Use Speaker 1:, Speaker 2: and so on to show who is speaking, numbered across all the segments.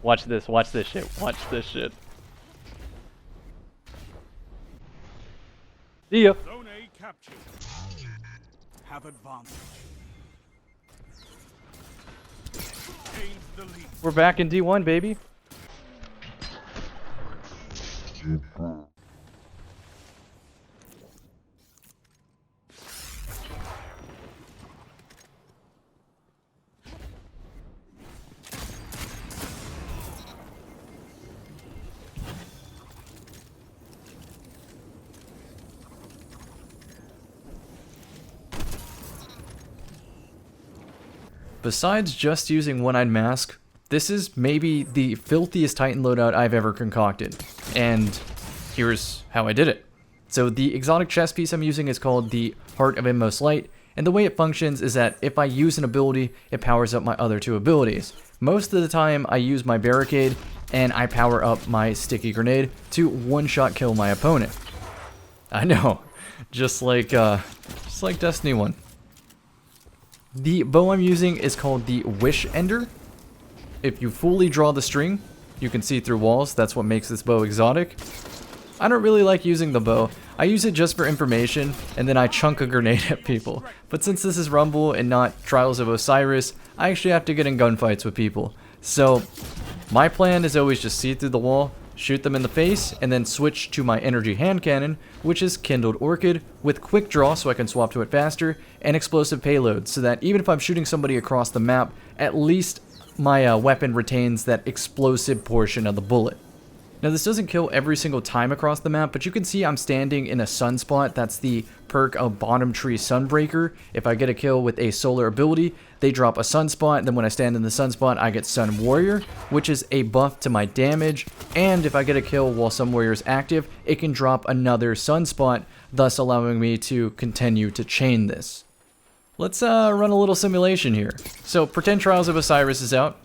Speaker 1: Watch this shit, watch this shit. See ya.
Speaker 2: Zone A captured. Have advanced. Gained the lead.
Speaker 1: We're back in D1, baby. Besides just using One-Eyed Mask, this is maybe the filthiest Titan loadout I've ever concocted. And here's how I did it. So the exotic chest piece I'm using is called the Heart of Inmost Light, and the way it functions is that if I use an ability, it powers up my other two abilities. Most of the time I use my barricade and I power up my sticky grenade to one-shot kill my opponent. I know, just like Destiny 1. The bow I'm using is called the Wish Ender. If you fully draw the string, you can see through walls. That's what makes this bow exotic. I don't really like using the bow. I use it just for information, and then I chunk a grenade at people. But since this is Rumble and not Trials of Osiris, I actually have to get in gunfights with people. So, my plan is always just see through the wall, shoot them in the face, and then switch to my energy hand cannon, which is Kindled Orchid, with quick draw so I can swap to it faster, and explosive payload, so that even if I'm shooting somebody across the map, at least my weapon retains that explosive portion of the bullet. Now this doesn't kill every single time across the map, but you can see I'm standing in a sunspot. That's the perk of Bottom Tree Sunbreaker. If I get a kill with a solar ability, they drop a sunspot. Then when I stand in the sunspot, I get Sun Warrior, which is a buff to my damage. And if I get a kill while Sun Warrior is active, it can drop another sunspot, thus allowing me to continue to chain this. Let's run a little simulation here. So pretend Trials of Osiris is out.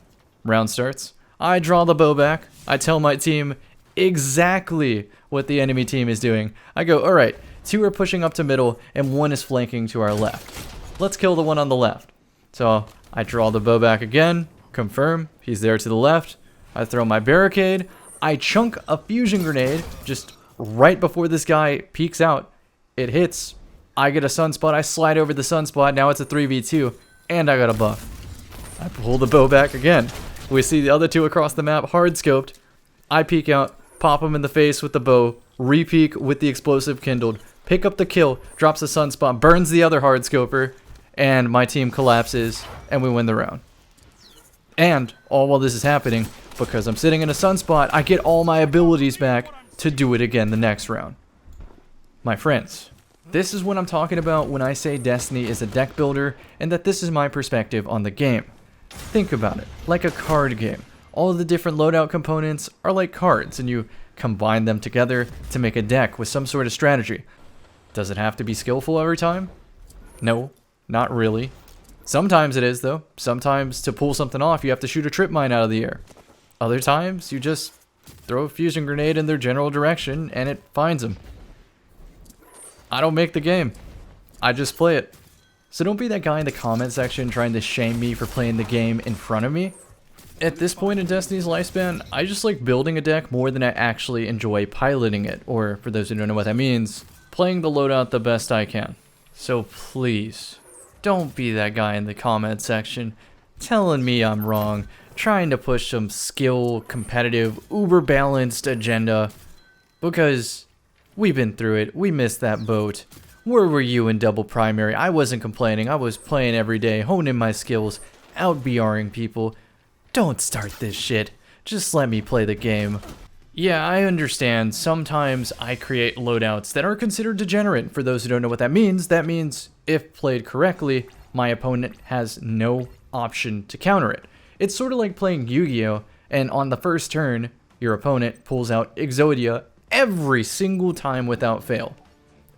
Speaker 1: Round starts. I draw the bow back. I tell my team exactly what the enemy team is doing. I go, alright, 2 are pushing up to middle and 1 is flanking to our left. Let's kill the one on the left. So I draw the bow back again, confirm, he's there to the left. I throw my barricade, I chunk a fusion grenade just right before this guy peeks out. It hits, I get a sunspot, I slide over the sunspot, now it's a 3v2, and I got a buff. I pull the bow back again. We see the other 2 across the map, hard scoped. I peek out, pop him in the face with the bow, re-peek with the explosive kindled, pick up the kill, drops a sunspot, burns the other hard scoper, and my team collapses, and we win the round. And, all while this is happening, because I'm sitting in a sunspot, I get all my abilities back to do it again the next round. My friends, this is what I'm talking about when I say Destiny is a deck builder, and that this is my perspective on the game. Think about it, like a card game. All of the different loadout components are like cards, and you combine them together to make a deck with some sort of strategy. Does it have to be skillful every time? No, not really. Sometimes it is, though. Sometimes to pull something off, you have to shoot a trip mine out of the air. Other times, you just throw a fusion grenade in their general direction, and it finds them. I don't make the game. I just play it. So don't be that guy in the comment section trying to shame me for playing the game in front of me. At this point in Destiny's lifespan, I just like building a deck more than I actually enjoy piloting it, or for those who don't know what that means, playing the loadout the best I can. So please, don't be that guy in the comment section telling me I'm wrong, trying to push some skill, competitive, uber-balanced agenda, because we've been through it, we missed that boat. Where were you in double primary? I wasn't complaining, I was playing every day, honing my skills, out BRing people. Don't start this shit. Just let me play the game. Yeah, I understand. Sometimes I create loadouts that are considered degenerate. For those who don't know what that means if played correctly, my opponent has no option to counter it. It's sort of like playing Yu-Gi-Oh! And on the first turn, your opponent pulls out Exodia every single time without fail.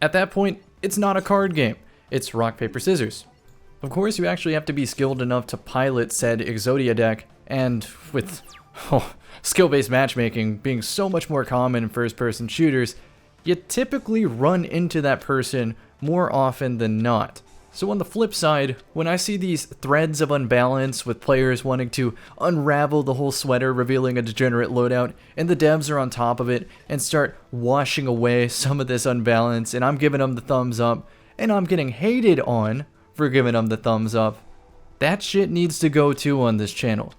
Speaker 1: At that point, it's not a card game. It's rock, paper, scissors. Of course, you actually have to be skilled enough to pilot said Exodia deck, and with skill-based matchmaking being so much more common in first-person shooters, you typically run into that person more often than not. So on the flip side, when I see these threads of unbalance with players wanting to unravel the whole sweater, revealing a degenerate loadout, and the devs are on top of it and start washing away some of this unbalance, and I'm giving them the thumbs up, and I'm getting hated on for giving them the thumbs up, that shit needs to go too on this channel.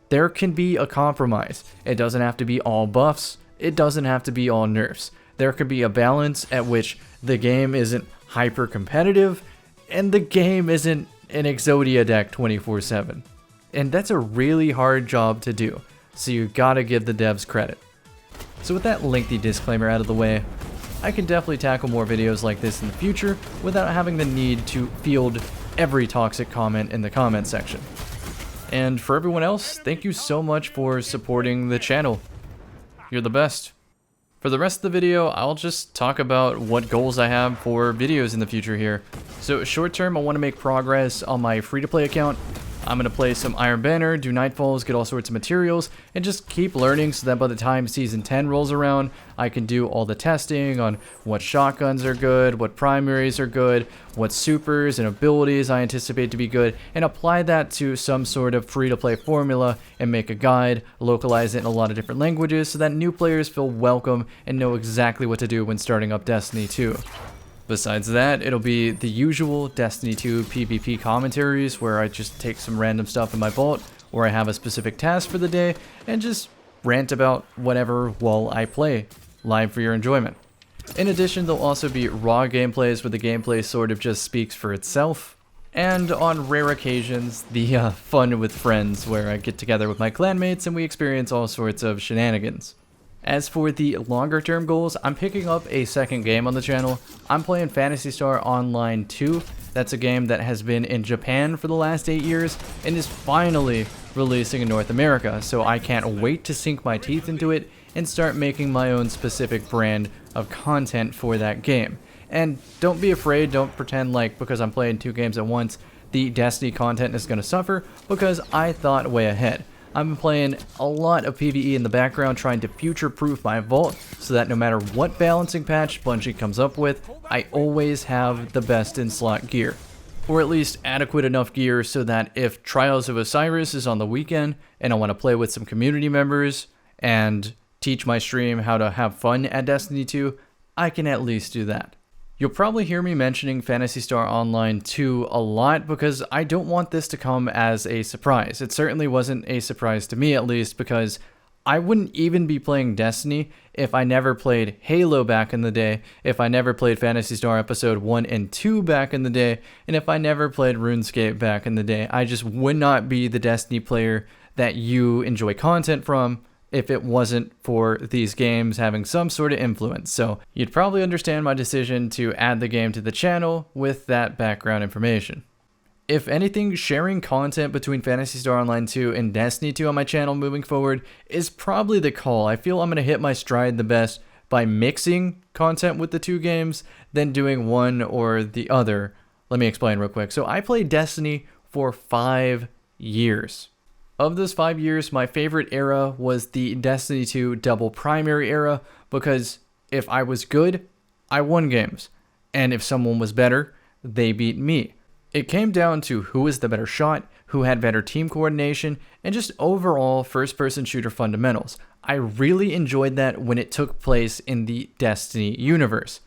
Speaker 1: There can be a compromise. It doesn't have to be all buffs. It doesn't have to be all nerfs. There could be a balance at which the game isn't hyper competitive, and the game isn't an Exodia deck 24/7. And that's a really hard job to do, so you gotta give the devs credit. So with that lengthy disclaimer out of the way, I can definitely tackle more videos like this in the future without having the need to field every toxic comment in the comment section. And for everyone else, thank you so much for supporting the channel. You're the best. For the rest of the video, I'll just talk about what goals I have for videos in the future here. So short term, I want to make progress on my free-to-play account. I'm going to play some Iron Banner, do Nightfalls, get all sorts of materials, and just keep learning so that by the time Season 10 rolls around, I can do all the testing on what shotguns are good, what primaries are good, what supers and abilities I anticipate to be good, and apply that to some sort of free-to-play formula and make a guide, localize it in a lot of different languages so that new players feel welcome and know exactly what to do when starting up Destiny 2. Besides that, it'll be the usual Destiny 2 PvP commentaries where I just take some random stuff in my vault, or I have a specific task for the day, and just rant about whatever while I play, live for your enjoyment. In addition, there'll also be raw gameplays where the gameplay sort of just speaks for itself, and on rare occasions, the fun with friends where I get together with my clanmates and we experience all sorts of shenanigans. As for the longer term goals, I'm picking up a second game on the channel. I'm playing Phantasy Star Online 2. That's a game that has been in Japan for the last 8 years and is finally releasing in North America, so I can't wait to sink my teeth into it and start making my own specific brand of content for that game. And don't be afraid, don't pretend like because I'm playing 2 games at once, the Destiny content is going to suffer, because I thought way ahead. I've been playing a lot of PvE in the background trying to future-proof my vault so that no matter what balancing patch Bungie comes up with, I always have the best in slot gear. Or at least adequate enough gear so that if Trials of Osiris is on the weekend and I want to play with some community members and teach my stream how to have fun at Destiny 2, I can at least do that. You'll probably hear me mentioning Phantasy Star Online 2 a lot because I don't want this to come as a surprise. It certainly wasn't a surprise to me, at least, because I wouldn't even be playing Destiny if I never played Halo back in the day, if I never played Phantasy Star Episode 1 and 2 back in the day, and if I never played RuneScape back in the day. I just would not be the Destiny player that you enjoy content from if it wasn't for these games having some sort of influence. So you'd probably understand my decision to add the game to the channel with that background information. If anything, sharing content between Phantasy Star Online 2 and Destiny 2 on my channel moving forward is probably the call. I feel I'm going to hit my stride the best by mixing content with the 2 games than doing one or the other. Let me explain real quick. So I played Destiny for 5 years. Of those 5 years, my favorite era was the Destiny 2 double primary era, because if I was good, I won games, and if someone was better, they beat me. It came down to who was the better shot, who had better team coordination, and just overall first-person shooter fundamentals. I really enjoyed that when it took place in the Destiny universe.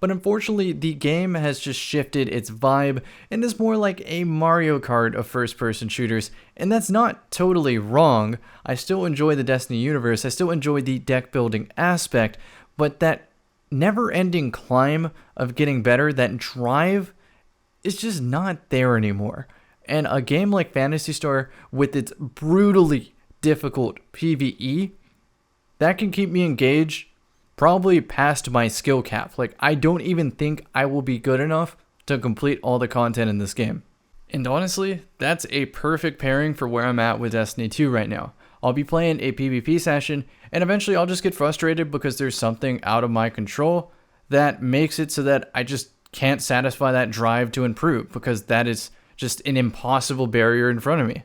Speaker 1: But unfortunately, the game has just shifted its vibe and is more like a Mario Kart of first-person shooters, and that's not totally wrong. I still enjoy the Destiny universe, I still enjoy the deck-building aspect, but that never-ending climb of getting better, that drive, is just not there anymore. And a game like Phantasy Star, with its brutally difficult PvE, that can keep me engaged probably past my skill cap. Like, I don't even think I will be good enough to complete all the content in this game. And honestly, that's a perfect pairing for where I'm at with Destiny 2 right now. I'll be playing a PvP session, and eventually I'll just get frustrated because there's something out of my control that makes it so that I just can't satisfy that drive to improve, because that is just an impossible barrier in front of me.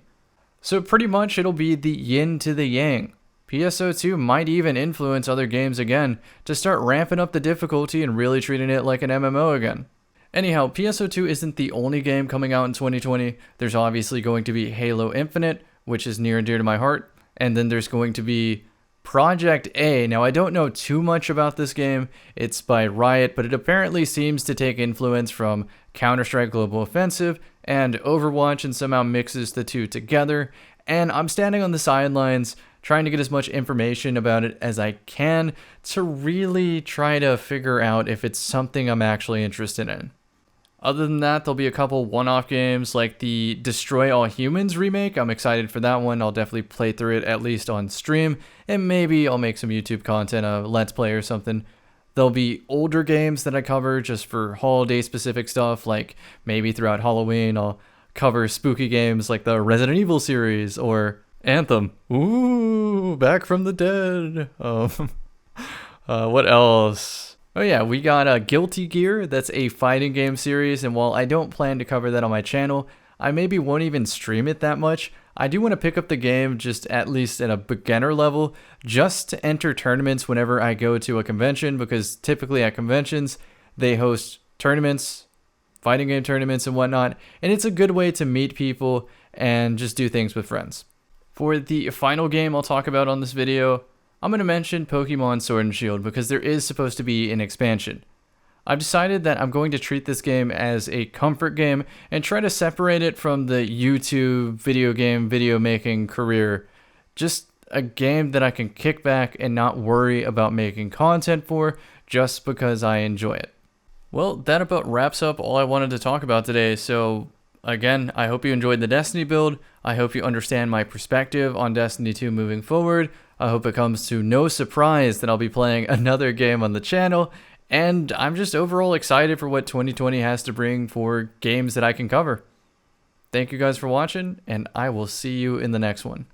Speaker 1: So pretty much it'll be the yin to the yang. PSO2 might even influence other games again to start ramping up the difficulty and really treating it like an MMO again. Anyhow, PSO2 isn't the only game coming out in 2020. There's obviously going to be Halo Infinite, which is near and dear to my heart. And then there's going to be Project A. Now, I don't know too much about this game. It's by Riot, but it apparently seems to take influence from Counter-Strike Global Offensive and Overwatch and somehow mixes the two together. And I'm standing on the sidelines trying to get as much information about it as I can to really try to figure out if it's something I'm actually interested in. Other than that, there'll be a couple one-off games like the Destroy All Humans remake. I'm excited for that one. I'll definitely play through it at least on stream, and maybe I'll make some YouTube content, a Let's Play or something. There'll be older games that I cover just for holiday-specific stuff, like maybe throughout Halloween I'll cover spooky games like the Resident Evil series or Anthem. Ooh, Back from the Dead. What else? Oh yeah, we got Guilty Gear. That's a fighting game series, and while I don't plan to cover that on my channel, I maybe won't even stream it that much. I do want to pick up the game just at least at a beginner level, just to enter tournaments whenever I go to a convention, because typically at conventions, they host tournaments, fighting game tournaments and whatnot, and it's a good way to meet people and just do things with friends. For the final game I'll talk about on this video, I'm going to mention Pokemon Sword and Shield because there is supposed to be an expansion. I've decided that I'm going to treat this game as a comfort game and try to separate it from the YouTube video making career. Just a game that I can kick back and not worry about making content for just because I enjoy it. Well, that about wraps up all I wanted to talk about today. So again, I hope you enjoyed the Destiny build. I hope you understand my perspective on Destiny 2 moving forward. I hope it comes to no surprise that I'll be playing another game on the channel. And I'm just overall excited for what 2020 has to bring for games that I can cover. Thank you guys for watching, and I will see you in the next one.